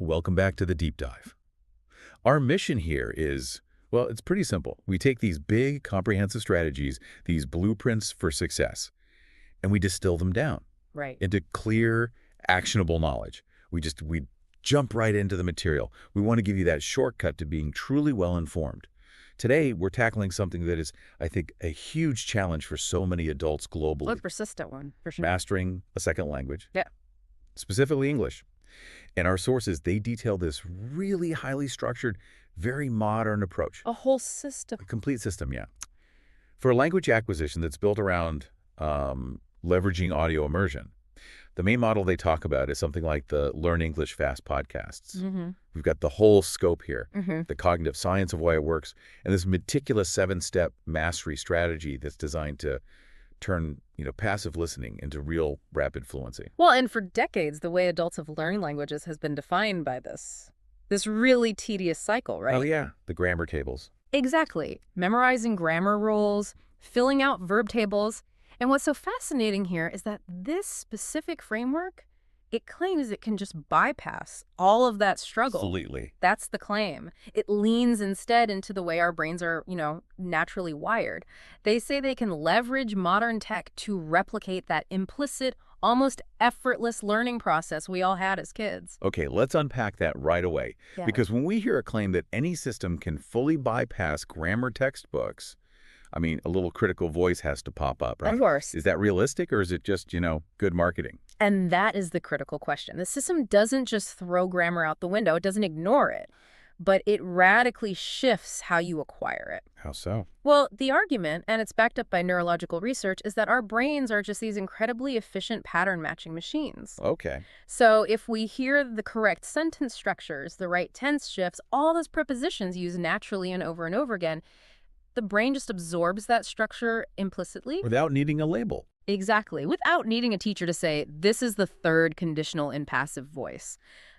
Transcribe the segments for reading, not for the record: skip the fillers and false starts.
Welcome back to the deep dive. Our mission here is, well, it's pretty simple. We take these big, comprehensive strategies, these blueprints for success, and we distill them down Right. into clear, actionable knowledge. We jump right into the material. We want to give you that shortcut to being truly well-informed. Today, we're tackling something that is, I think, a huge challenge for so many adults globally. Well, a persistent one, for sure. Mastering a second language. Yeah. Specifically English. And our sources, they detail this really highly structured, very modern approach. A whole system. A complete system, yeah. For a language acquisition that's built around leveraging audio immersion, the main model they talk about is something like the Learn English Fast podcasts. Mm-hmm. We've got the whole scope here, Mm-hmm. the cognitive science of why it works, and this meticulous 7-step mastery strategy that's designed to turn, passive listening into real rapid fluency. Well, and for decades, the way adults have learned languages has been defined by this really tedious cycle, right? Oh, yeah, the grammar tables. Exactly. Memorizing grammar rules, filling out verb tables. And what's so fascinating here is that this specific framework, it claims it can just bypass all of that struggle. Absolutely. That's the claim. It leans instead into the way our brains are, naturally wired. They say they can leverage modern tech to replicate that implicit, almost effortless learning process we all had as kids. Okay, let's unpack that right away. Yeah. Because when we hear a claim that any system can fully bypass grammar textbooks, a little critical voice has to pop up, right? Of course. Is that realistic, or is it just, good marketing? And that is the critical question. The system doesn't just throw grammar out the window. It doesn't ignore it, but it radically shifts how you acquire it. How so? Well, the argument, and it's backed up by neurological research, is that our brains are just these incredibly efficient pattern matching machines. Okay. So if we hear the correct sentence structures, the right tense shifts, all those prepositions used naturally and over again, the brain just absorbs that structure implicitly. Without needing a label. Exactly. Without needing a teacher to say, this is the third conditional in passive voice.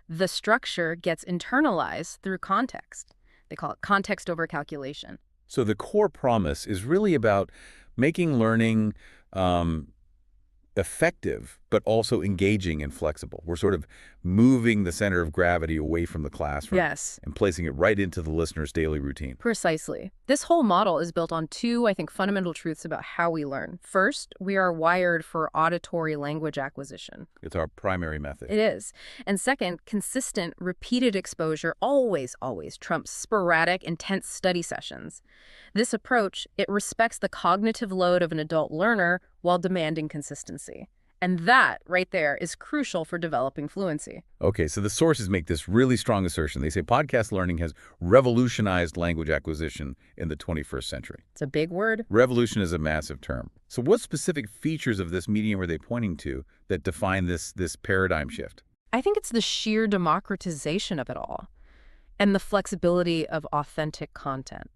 The structure gets internalized through context. They call it context over calculation. So the core promise is really about making learning effective, but also engaging and flexible. We're sort of moving the center of gravity away from the classroom. Yes. And placing it right into the listener's daily routine. Precisely. This whole model is built on two, I think, fundamental truths about how we learn. First, we are wired for auditory language acquisition. It's our primary method. It is. And second, consistent, repeated exposure always trumps sporadic, intense study sessions. This approach, it respects the cognitive load of an adult learner while demanding consistency. And that, right there, is crucial for developing fluency. Okay, so the sources make this really strong assertion. They say podcast learning has revolutionized language acquisition in the 21st century. It's a big word. Revolution is a massive term. So what specific features of this medium are they pointing to that define this paradigm shift? I think it's the sheer democratization of it all and the flexibility of authentic content.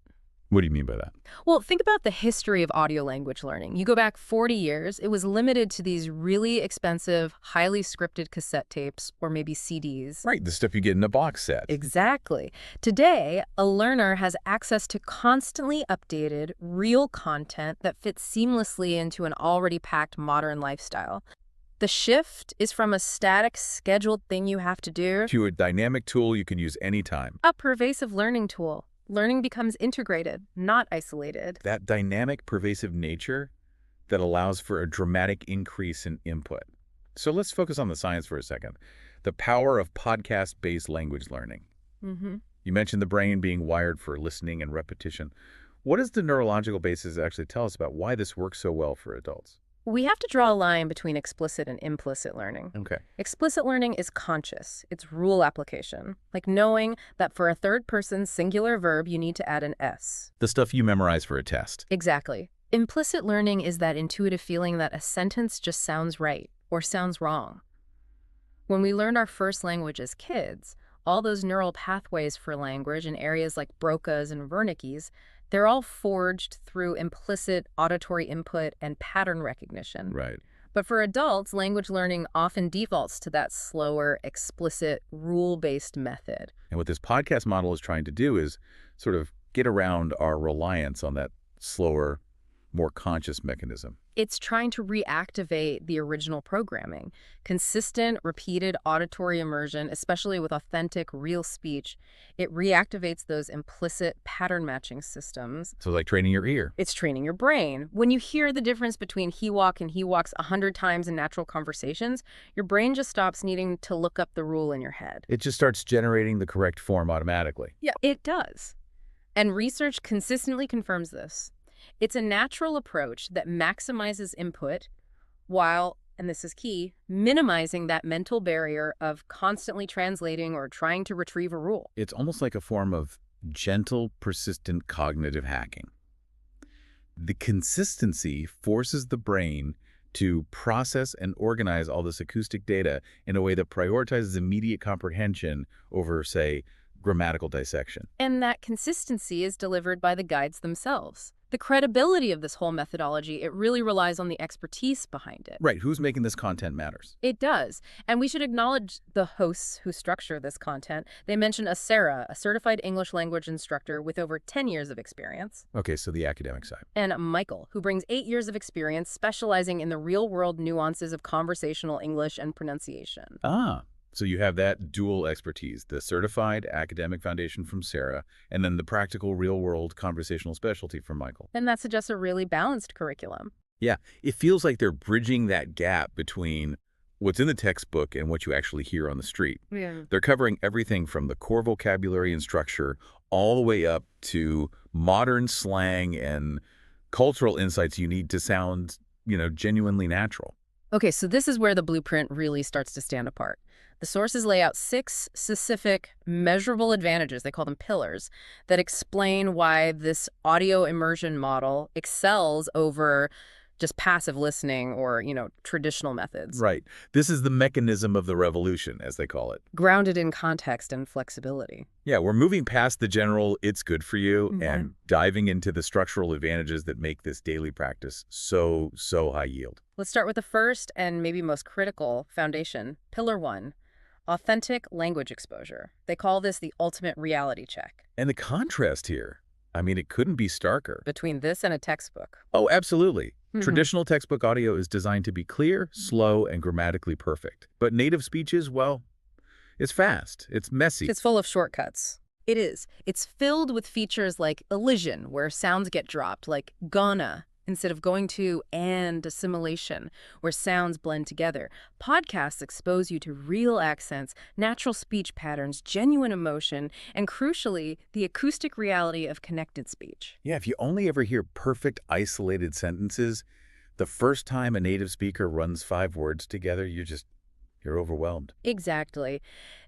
What do you mean by that? Well, think about the history of audio language learning. You go back 40 years, it was limited to these really expensive, highly scripted cassette tapes or maybe CDs. Right, the stuff you get in a box set. Exactly. Today, a learner has access to constantly updated, real content that fits seamlessly into an already packed modern lifestyle. The shift is from a static, scheduled thing you have to do to a dynamic tool you can use anytime. A pervasive learning tool. Learning becomes integrated, not isolated. That dynamic, pervasive nature that allows for a dramatic increase in input. So let's focus on the science for a second. The power of podcast-based language learning. Mm-hmm. You mentioned the brain being wired for listening and repetition. What does the neurological basis actually tell us about why this works so well for adults? We have to draw a line between explicit and implicit learning. Okay. Explicit learning is conscious. It's rule application, like knowing that for a third-person singular verb, you need to add an S. The stuff you memorize for a test. Exactly. Implicit learning is that intuitive feeling that a sentence just sounds right or sounds wrong. When we learned our first language as kids, all those neural pathways for language in areas like Broca's and Wernicke's, they're all forged through implicit auditory input and pattern recognition. Right. But for adults, language learning often defaults to that slower, explicit, rule-based method. And what this podcast model is trying to do is sort of get around our reliance on that slower, more conscious mechanism. It's trying to reactivate the original programming. Consistent, repeated auditory immersion, especially with authentic, real speech, it reactivates those implicit pattern matching systems. So like training your ear. It's training your brain. When you hear the difference between he walk and he walks 100 times in natural conversations, your brain just stops needing to look up the rule in your head. It just starts generating the correct form automatically. Yeah, it does. And research consistently confirms this. It's a natural approach that maximizes input while, and this is key, minimizing that mental barrier of constantly translating or trying to retrieve a rule. It's almost like a form of gentle, persistent cognitive hacking. The consistency forces the brain to process and organize all this acoustic data in a way that prioritizes immediate comprehension over, say, grammatical dissection. And that consistency is delivered by the guides themselves. The credibility of this whole methodology, it really relies on the expertise behind it. Right, who's making this content matters. It does. And we should acknowledge the hosts who structure this content. They mention a Sarah, a certified English language instructor with over 10 years of experience. Okay, so the academic side. And Michael, who brings 8 years of experience specializing in the real-world nuances of conversational English and pronunciation. So you have that dual expertise, the certified academic foundation from Sarah, and then the practical real-world conversational specialty from Michael. And that suggests a really balanced curriculum. Yeah, it feels like they're bridging that gap between what's in the textbook and what you actually hear on the street. Yeah. They're covering everything from the core vocabulary and structure all the way up to modern slang and cultural insights you need to sound, genuinely natural. Okay, so this is where the blueprint really starts to stand apart. The sources lay out 6 specific, measurable advantages, they call them pillars, that explain why this audio immersion model excels over just passive listening or, traditional methods. Right. This is the mechanism of the revolution, as they call it. Grounded in context and flexibility. Yeah, we're moving past the general "it's good for you" and diving into the structural advantages that make this daily practice so high yield. Let's start with the first and maybe most critical foundation, Pillar 1. Authentic language exposure. They call this the ultimate reality check. And the contrast here, it couldn't be starker. Between this and a textbook. Oh, absolutely. Traditional textbook audio is designed to be clear, slow, and grammatically perfect. But native speech is, it's fast, it's messy. It's full of shortcuts. It is. It's filled with features like elision, where sounds get dropped, like gonna, instead of going to, and assimilation, where sounds blend together. Podcasts expose you to real accents, natural speech patterns, genuine emotion, and crucially, the acoustic reality of connected speech. Yeah, if you only ever hear perfect, isolated sentences, the first time a native speaker runs 5 words together, you're overwhelmed. Exactly.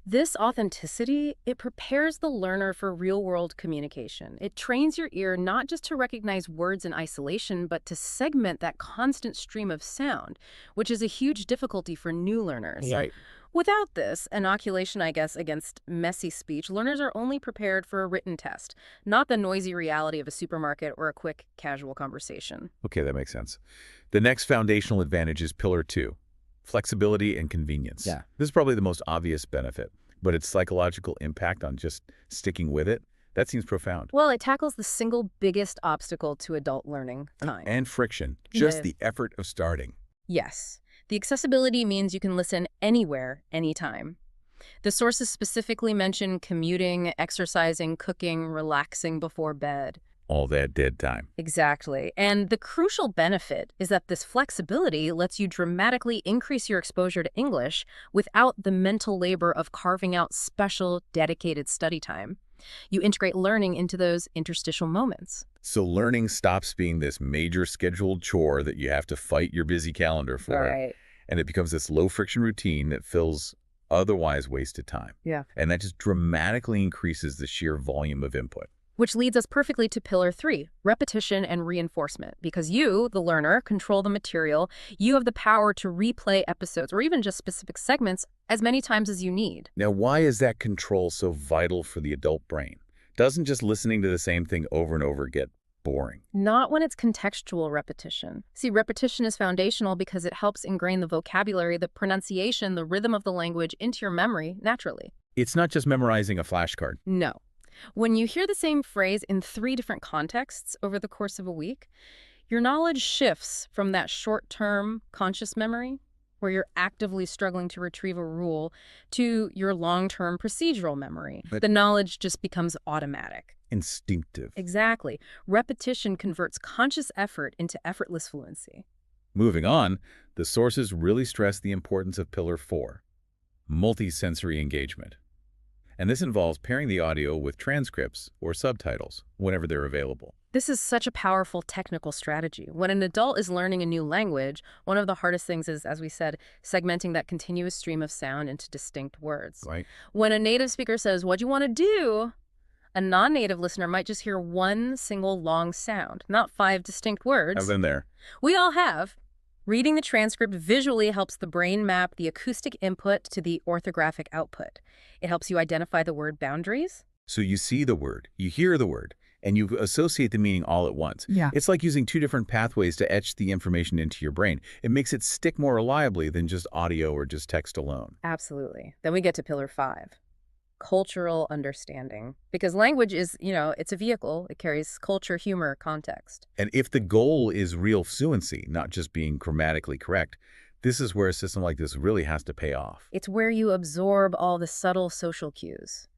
This authenticity, it prepares the learner for real-world communication. It trains your ear not just to recognize words in isolation, but to segment that constant stream of sound, which is a huge difficulty for new learners. Right. Without this inoculation, against messy speech, learners are only prepared for a written test, not the noisy reality of a supermarket or a quick, casual conversation. Okay, that makes sense. The next foundational advantage is Pillar 2. Flexibility and convenience. Yeah. This is probably the most obvious benefit, but its psychological impact on just sticking with it, that seems profound. Well, it tackles the single biggest obstacle to adult learning, time. And friction, just Yeah. the effort of starting. Yes. The accessibility means you can listen anywhere, anytime. The sources specifically mention commuting, exercising, cooking, relaxing before bed. All that dead time. Exactly. And the crucial benefit is that this flexibility lets you dramatically increase your exposure to English without the mental labor of carving out special, dedicated study time. You integrate learning into those interstitial moments. So learning stops being this major scheduled chore that you have to fight your busy calendar for. Right. And it becomes this low-friction routine that fills otherwise wasted time. Yeah. And that just dramatically increases the sheer volume of input. Which leads us perfectly to Pillar 3, repetition and reinforcement. Because you, the learner, control the material, you have the power to replay episodes or even just specific segments as many times as you need. Now, why is that control so vital for the adult brain? Doesn't just listening to the same thing over and over get boring? Not when it's contextual repetition. See, repetition is foundational because it helps ingrain the vocabulary, the pronunciation, the rhythm of the language into your memory naturally. It's not just memorizing a flashcard. No. When you hear the same phrase in 3 different contexts over the course of a week, Your knowledge shifts from that short-term conscious memory, where you're actively struggling to retrieve a rule, to your long-term procedural memory. But The knowledge just becomes automatic. instinctive. Exactly. Repetition converts conscious effort into effortless fluency. Moving on, the sources really stress the importance of Pillar 4, multisensory engagement. And this involves pairing the audio with transcripts or subtitles whenever they're available. This is such a powerful technical strategy. When an adult is learning a new language, one of the hardest things is, as we said, segmenting that continuous stream of sound into distinct words. Right? When a native speaker says, "What do you want to do?" a non-native listener might just hear one single long sound, not 5 distinct I've words. been there. We all have. Reading the transcript visually helps the brain map the acoustic input to the orthographic output. It helps you identify the word boundaries. So you see the word, you hear the word, and you associate the meaning all at once. Yeah. It's like using 2 different pathways to etch the information into your brain. It makes it stick more reliably than just audio or just text alone. Absolutely. Then we get to pillar 5, cultural understanding. Because language is, it's a vehicle. It carries culture, humor, context. And if the goal is real fluency, not just being grammatically correct, this is where a system like this really has to pay off. It's where you absorb all the subtle social cues.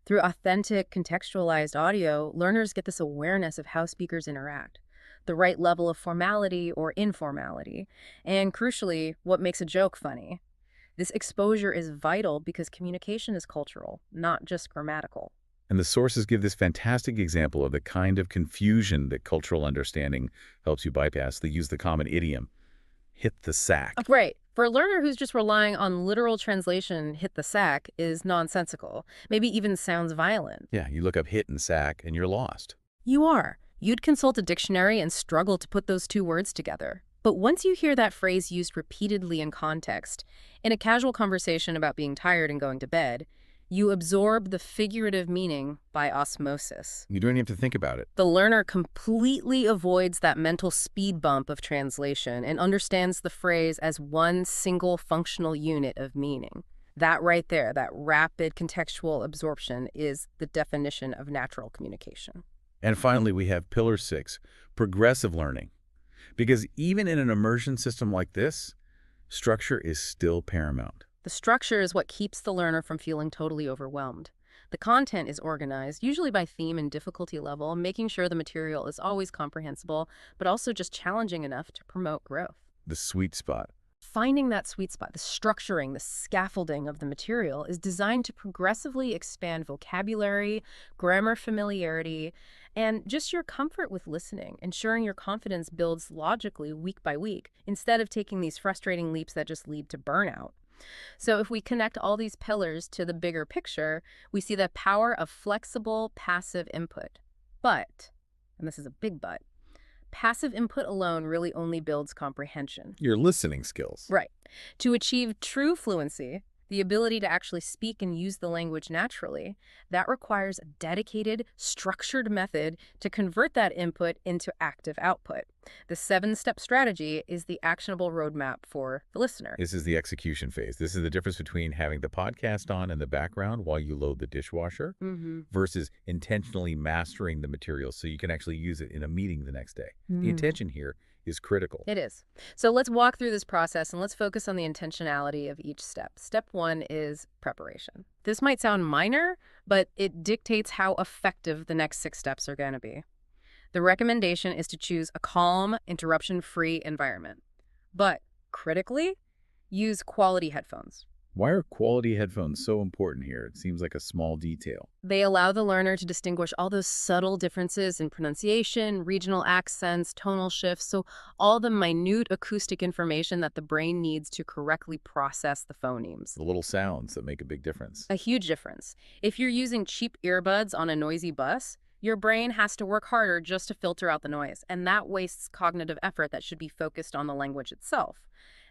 Through authentic, contextualized audio, learners get this awareness of how speakers interact, the right level of formality or informality, and crucially, what makes a joke funny. This exposure is vital because communication is cultural, not just grammatical. And the sources give this fantastic example of the kind of confusion that cultural understanding helps you bypass. They use the common idiom, hit the sack. Right. For a learner who's just relying on literal translation, hit the sack is nonsensical, maybe even sounds violent. Yeah, you look up hit and sack and you're lost. You are. You'd consult a dictionary and struggle to put those 2 words together. But once you hear that phrase used repeatedly in context, in a casual conversation about being tired and going to bed, you absorb the figurative meaning by osmosis. You don't even have to think about it. The learner completely avoids that mental speed bump of translation and understands the phrase as one single functional unit of meaning. That right there, that rapid contextual absorption, is the definition of natural communication. And finally, we have Pillar 6, progressive learning. Because even in an immersion system like this, structure is still paramount. The structure is what keeps the learner from feeling totally overwhelmed. The content is organized, usually by theme and difficulty level, making sure the material is always comprehensible, but also just challenging enough to promote growth. The sweet spot. Finding that sweet spot, the structuring, the scaffolding of the material is designed to progressively expand vocabulary, grammar familiarity, and just your comfort with listening, ensuring your confidence builds logically week by week, instead of taking these frustrating leaps that just lead to burnout. So if we connect all these pillars to the bigger picture, we see the power of flexible passive input. But, and this is a big but, passive input alone really only builds comprehension. Your listening skills. Right. To achieve true fluency, the ability to actually speak and use the language naturally, that requires a dedicated, structured method to convert that input into active output. The 7-step strategy is the actionable roadmap for the listener. This is the execution phase. This is the difference between having the podcast on in the background while you load the dishwasher versus intentionally mastering the material so you can actually use it in a meeting the next day. The intention here is critical. It is. So let's walk through this process and let's focus on the intentionality of each step. Step 1 is preparation. This might sound minor, but it dictates how effective the next 6 steps are going to be. The recommendation is to choose a calm, interruption-free environment. But critically, use quality headphones. Why are quality headphones so important here? It seems like a small detail. They allow the learner to distinguish all those subtle differences in pronunciation, regional accents, tonal shifts, so all the minute acoustic information that the brain needs to correctly process the phonemes. The little sounds that make a big difference. A huge difference. If you're using cheap earbuds on a noisy bus, your brain has to work harder just to filter out the noise, and that wastes cognitive effort that should be focused on the language itself.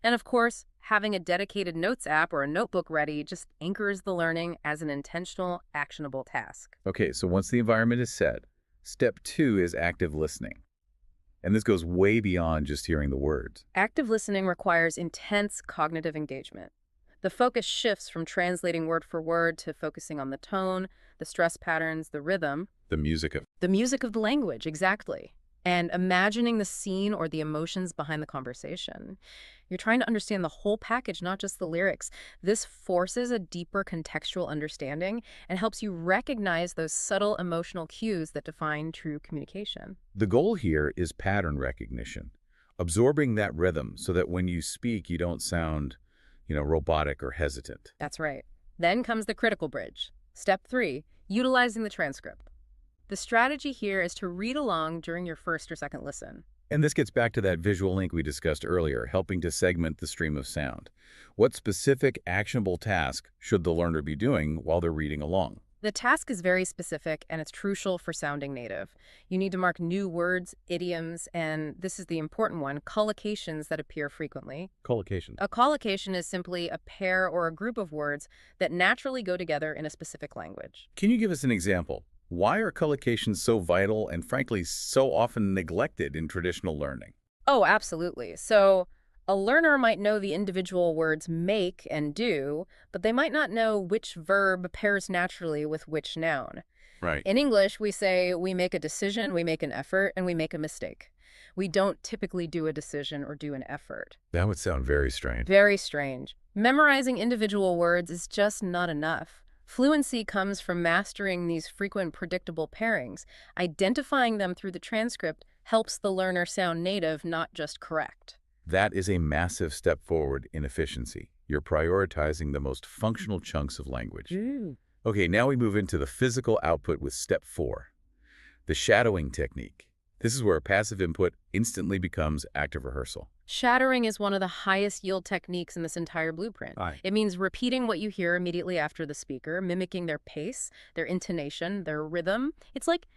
And of course, having a dedicated notes app or a notebook ready just anchors the learning as an intentional, actionable task. Okay, so once the environment is set, step 2 is active listening. And this goes way beyond just hearing the words. Active listening requires intense cognitive engagement. The focus shifts from translating word for word to focusing on the tone, the stress patterns, the rhythm. The music of The music of the language, exactly. and imagining the scene or the emotions behind the conversation. You're trying to understand the whole package, not just the lyrics. This forces a deeper contextual understanding and helps you recognize those subtle emotional cues that define true communication. The goal here is pattern recognition, absorbing that rhythm so that when you speak, you don't sound, robotic or hesitant. That's right. Then comes the critical bridge. Step 3, utilizing the transcript. The strategy here is to read along during your first or second listen. And this gets back to that visual link we discussed earlier, helping to segment the stream of sound. What specific actionable task should the learner be doing while they're reading along? The task is very specific and it's crucial for sounding native. You need to mark new words, idioms, and this is the important one, collocations that appear frequently. Collocation. A collocation is simply a pair or a group of words that naturally go together in a specific language. Can you give us an example? Why are collocations so vital and, frankly, so often neglected in traditional learning? Oh, absolutely. So a learner might know the individual words make and do, but they might not know which verb pairs naturally with which noun. Right. In English, we say we make a decision, we make an effort, and we make a mistake. We don't typically do a decision or do an effort. That would sound very strange. Very strange. Memorizing individual words is just not enough. Fluency comes from mastering these frequent predictable pairings. Identifying them through the transcript helps the learner sound native, not just correct. That is a massive step forward in efficiency. You're prioritizing the most functional chunks of language. Okay, now we move into the physical output with step 4, the shadowing technique. This is where passive input instantly becomes active rehearsal. Shattering is one of the highest yield techniques in this entire blueprint. Aye. It means repeating what you hear immediately after the speaker, mimicking their pace, their intonation, their rhythm. It's like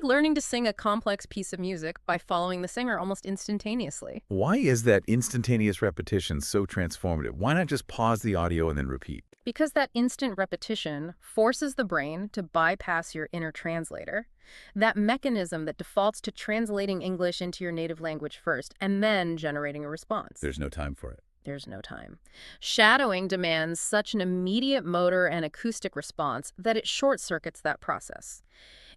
learning to sing a complex piece of music by following the singer almost instantaneously. Why is that instantaneous repetition so transformative? Why not just pause the audio and then repeat? Because that instant repetition forces the brain to bypass your inner translator, that mechanism that defaults to translating English into your native language first and then generating a response. There's no time for it. There's no time. Shadowing demands such an immediate motor and acoustic response that it short-circuits that process.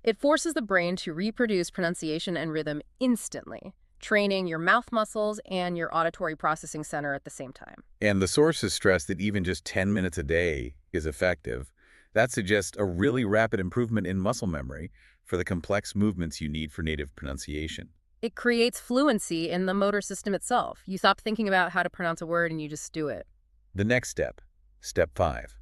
It forces the brain to reproduce pronunciation and rhythm instantly, training your mouth muscles and your auditory processing center at the same time. And the sources stress that even just 10 minutes a day is effective. That suggests a really rapid improvement in muscle memory for the complex movements you need for native pronunciation. It creates fluency in the motor system itself. You stop thinking about how to pronounce a word and you just do it. The next step, step 5,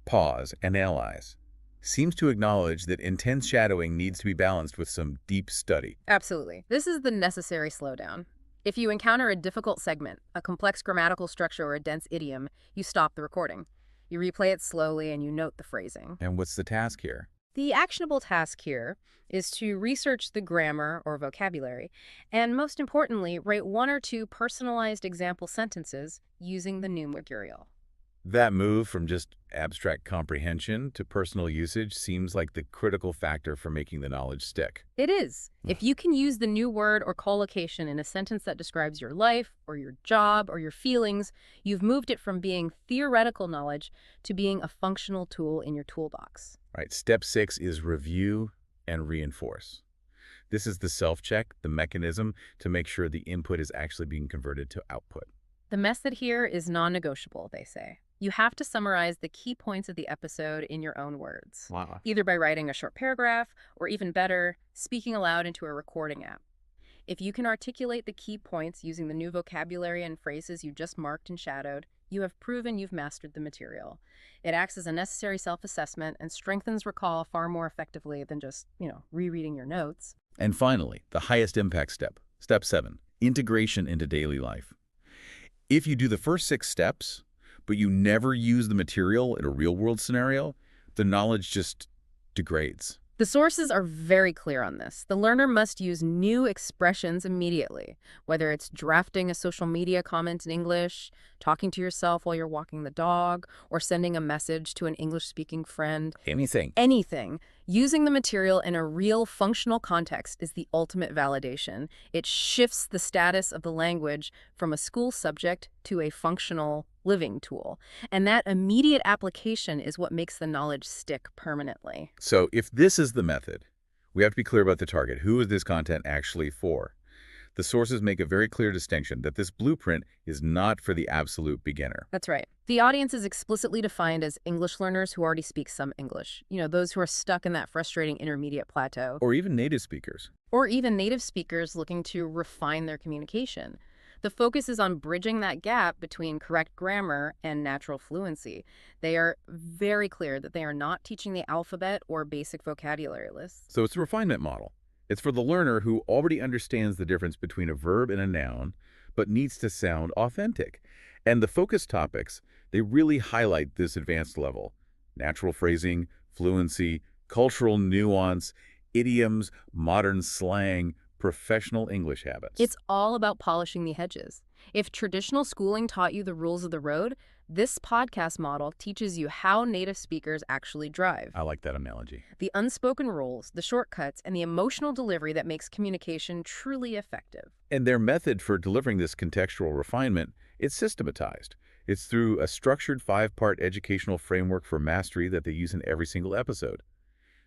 pause and analyze, seems to acknowledge that intense shadowing needs to be balanced with some deep study. Absolutely. This is the necessary slowdown. If you encounter a difficult segment, a complex grammatical structure, or a dense idiom, you stop the recording. You replay it slowly and you note the phrasing. And what's the task here? The actionable task here is to research the grammar or vocabulary, and most importantly, write 1 or 2 personalized example sentences using the new material. That move from just abstract comprehension to personal usage seems like the critical factor for making the knowledge stick. It is. If you can use the new word or collocation in a sentence that describes your life or your job or your feelings, you've moved it from being theoretical knowledge to being a functional tool in your toolbox. Right. Step 6 is review and reinforce. This is the self-check, the mechanism to make sure the input is actually being converted to output. The method here is non-negotiable, they say. You have to summarize the key points of the episode in your own words. Wow. Either by writing a short paragraph, or even better, speaking aloud into a recording app. If you can articulate the key points using the new vocabulary and phrases you just marked and shadowed, you have proven you've mastered the material. It acts as a necessary self-assessment and strengthens recall far more effectively than just, rereading your notes. And finally, the highest impact step, step 7, integration into daily life. If you do the first 6 steps, but you never use the material in a real-world scenario, the knowledge just degrades. The sources are very clear on this. The learner must use new expressions immediately, whether it's drafting a social media comment in English, talking to yourself while you're walking the dog, or sending a message to an English-speaking friend. Anything. Using the material in a real functional context is the ultimate validation. It shifts the status of the language from a school subject to a functional living tool. And that immediate application is what makes the knowledge stick permanently. So if this is the method, We have to be clear about the target. Who is this content actually for? The sources make a very clear distinction that this blueprint is not for the absolute beginner. That's right. The audience is explicitly defined as English learners who already speak some English. Those who are stuck in that frustrating intermediate plateau. Or even native speakers. Or even native speakers looking to refine their communication. The focus is on bridging that gap between correct grammar and natural fluency. They are very clear that they are not teaching the alphabet or basic vocabulary lists. So it's a refinement model. It's for the learner who already understands the difference between a verb and a noun, but needs to sound authentic. And the focus topics, they really highlight this advanced level. Natural phrasing, fluency, cultural nuance, idioms, modern slang, professional English habits. It's all about polishing the edges. If traditional schooling taught you the rules of the road, this podcast model teaches you how native speakers actually drive. I like that analogy. The unspoken rules, the shortcuts, and the emotional delivery that makes communication truly effective. And their method for delivering this contextual refinement, it's systematized. It's through a structured 5-part educational framework for mastery that they use in every single episode.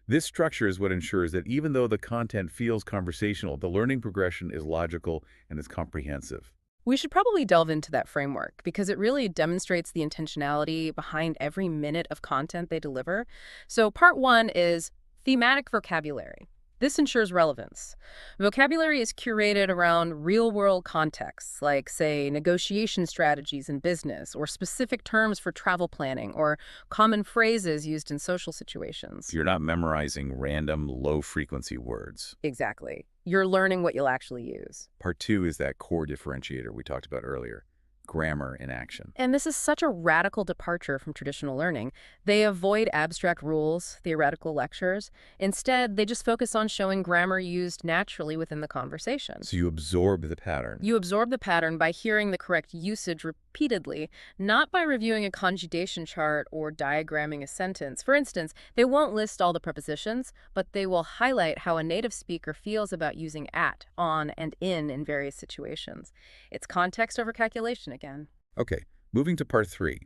This structure is what ensures that even though the content feels conversational, the learning progression is logical and is comprehensive. We should probably delve into that framework because it really demonstrates the intentionality behind every minute of content they deliver. So part 1 is thematic vocabulary. This ensures relevance. Vocabulary is curated around real-world contexts, like, say, negotiation strategies in business, or specific terms for travel planning, or common phrases used in social situations. You're not memorizing random, low-frequency words. Exactly. You're learning what you'll actually use. Part 2 is that core differentiator we talked about earlier, grammar in action. And this is such a radical departure from traditional learning. They avoid abstract rules, theoretical lectures. Instead, they just focus on showing grammar used naturally within the conversation. So you absorb the pattern. You absorb the pattern by hearing the correct usage repeatedly, not by reviewing a conjugation chart or diagramming a sentence. For instance, they won't list all the prepositions, but they will highlight how a native speaker feels about using at, on, and in various situations. It's context over calculation again. Okay, moving to part 3.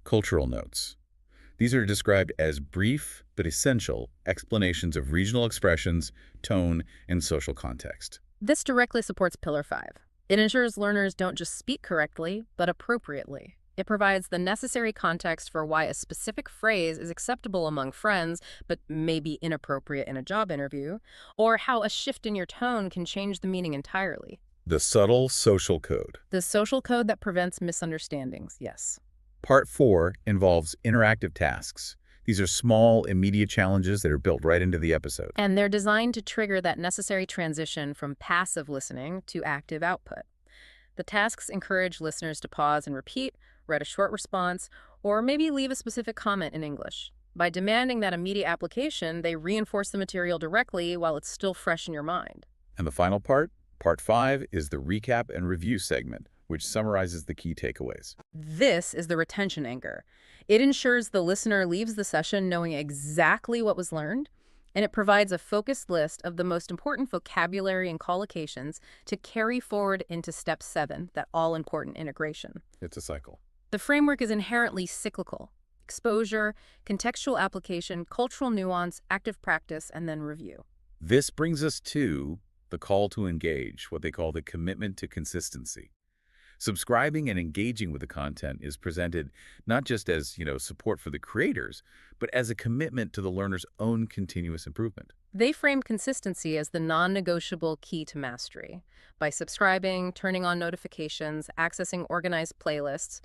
Cultural notes. These are described as brief but essential explanations of regional expressions, tone, and social context. This directly supports Pillar 5. It ensures learners don't just speak correctly, but appropriately. It provides the necessary context for why a specific phrase is acceptable among friends, but may be inappropriate in a job interview, or how a shift in your tone can change the meaning entirely. The subtle social code. The social code that prevents misunderstandings, yes. Part 4 involves interactive tasks. These are small, immediate challenges that are built right into the episode. And they're designed to trigger that necessary transition from passive listening to active output. The tasks encourage listeners to pause and repeat, write a short response, or maybe leave a specific comment in English. By demanding that immediate application, they reinforce the material directly while it's still fresh in your mind. And the final part, part 5, is the recap and review segment, which summarizes the key takeaways. This is the retention anchor. It ensures the listener leaves the session knowing exactly what was learned, and it provides a focused list of the most important vocabulary and collocations to carry forward into Step 7, that all-important integration. It's a cycle. The framework is inherently cyclical. Exposure, contextual application, cultural nuance, active practice, and then review. This brings us to the call to engage, what they call the commitment to consistency. Subscribing and engaging with the content is presented not just as, support for the creators, but as a commitment to the learner's own continuous improvement. They framed consistency as the non-negotiable key to mastery. By subscribing, turning on notifications, accessing organized playlists,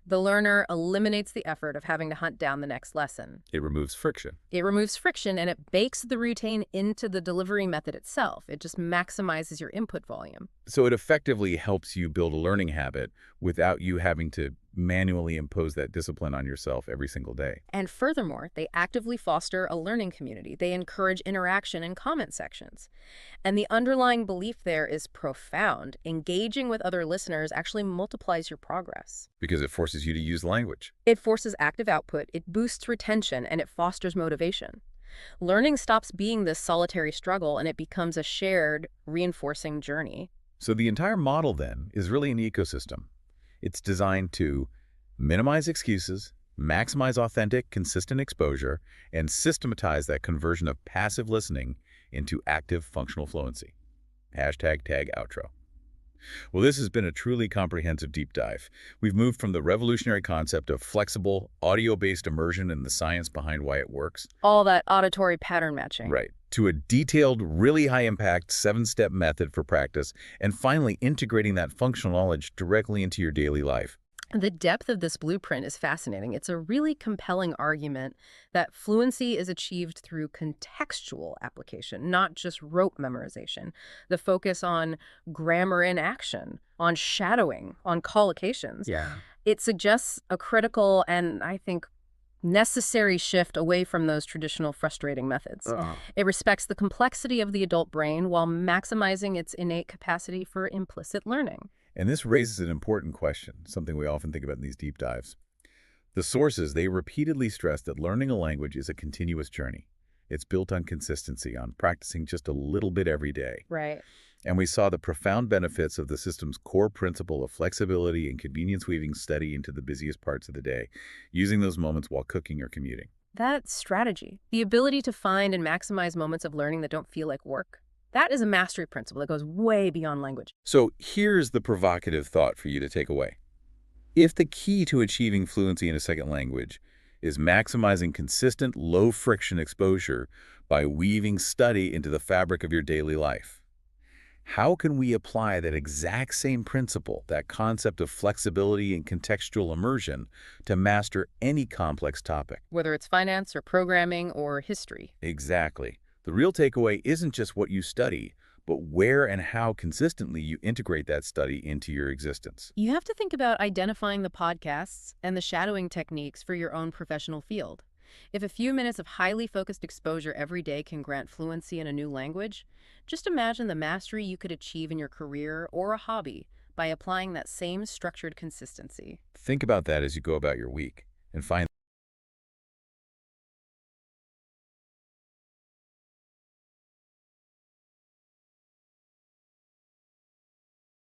the learner eliminates the effort of having to hunt down the next lesson. It removes friction. It removes friction and it bakes the routine into the delivery method itself. It just maximizes your input volume. So it effectively helps you build a learning habit without you having to manually impose that discipline on yourself every single day. And furthermore, they actively foster a learning community. They encourage interaction in comment sections. And the underlying belief there is profound. Engaging with other listeners actually multiplies your progress. Because it forces you to use language. It forces active output, it boosts retention, and it fosters motivation. Learning stops being this solitary struggle and it becomes a shared, reinforcing journey. So the entire model then is really an ecosystem. It's designed to minimize excuses, Maximize authentic, consistent exposure, and systematize that conversion of passive listening into active functional fluency. Hashtag tag outro. Well, this has been a truly comprehensive deep dive. We've moved from the revolutionary concept of flexible, audio-based immersion and the science behind why it works, All that auditory pattern matching. right, to a detailed, really high-impact 7-step method for practice, and finally integrating that functional knowledge directly into your daily life. The depth of this blueprint is fascinating. It's a really compelling argument that fluency is achieved through contextual application, not just rote memorization. The focus on grammar in action, on shadowing, on collocations. Yeah. It suggests a critical and, I think, necessary shift away from those traditional frustrating methods. Ugh. It respects the complexity of the adult brain while maximizing its innate capacity for implicit learning. And this raises an important question, something we often think about in these deep dives. The sources, they repeatedly stress that learning a language is a continuous journey. It's built on consistency, on practicing just a little bit every day. Right. And we saw the profound benefits of the system's core principle of flexibility and convenience weaving study into the busiest parts of the day, using those moments while cooking or commuting. That strategy, the ability to find and maximize moments of learning that don't feel like work, that is a mastery principle that goes way beyond language. So here's the provocative thought for you to take away. If the key to achieving fluency in a second language is maximizing consistent, low-friction exposure by weaving study into the fabric of your daily life, how can we apply that exact same principle, that concept of flexibility and contextual immersion, to master any complex topic? Whether it's finance or programming or history. Exactly. The real takeaway isn't just what you study, but where and how consistently you integrate that study into your existence. You have to think about identifying the podcasts and the shadowing techniques for your own professional field. If a few minutes of highly focused exposure every day can grant fluency in a new language, just imagine the mastery you could achieve in your career or a hobby by applying that same structured consistency. Think about that as you go about your week and find